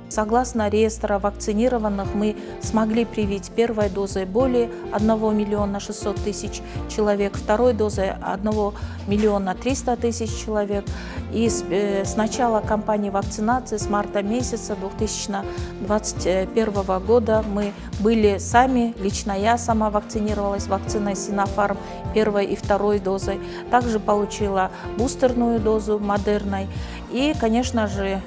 Согласно реестра вакцинированных, мы смогли привить первой дозой более 1 миллиона 600 тысяч человек, второй дозой 1 миллиона 300 тысяч человек. И с начала кампании вакцинации, с марта месяца 2021 года мы были сами, лично я сама вакцинировалась вакциной Sinopharm первой и второй дозой. Также получила бустерную дозу Модерной. И, конечно же,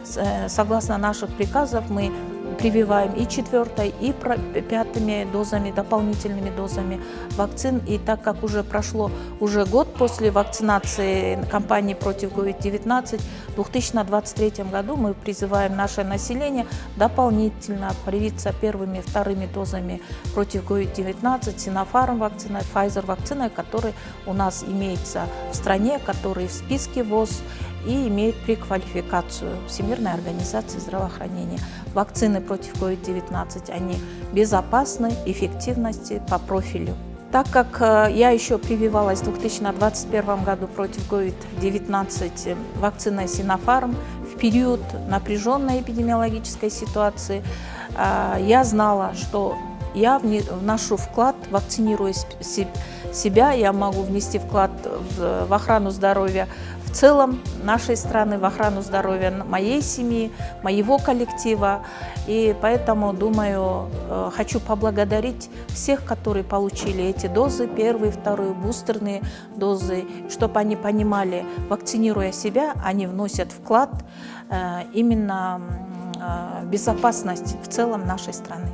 согласно наших приказов, мы прививаем и 4-й, и 5-ми дозами, дополнительными дозами вакцин. И так как уже прошло год после вакцинации кампании против COVID-19, в 2023 году мы призываем наше население дополнительно привиться первыми и вторыми дозами против COVID-19, Sinopharm вакциной, Pfizer вакциной, которая у нас имеется в стране, которые в списке ВОЗ и имеют преквалификацию Всемирной организации здравоохранения. Вакцины против COVID-19, они безопасны, эффективности по профилю. Так как я еще прививалась в 2021 году против COVID-19 вакциной Sinopharm в период напряженной эпидемиологической ситуации, я знала, что я вношу вклад, вакцинируя себя, я могу внести вклад в охрану здоровья в целом нашей страны, в охрану здоровья моей семьи, моего коллектива. И поэтому, думаю, хочу поблагодарить всех, которые получили эти дозы, первые, вторые, бустерные дозы, чтобы они понимали, вакцинируя себя, они вносят вклад именно в безопасность в целом нашей страны.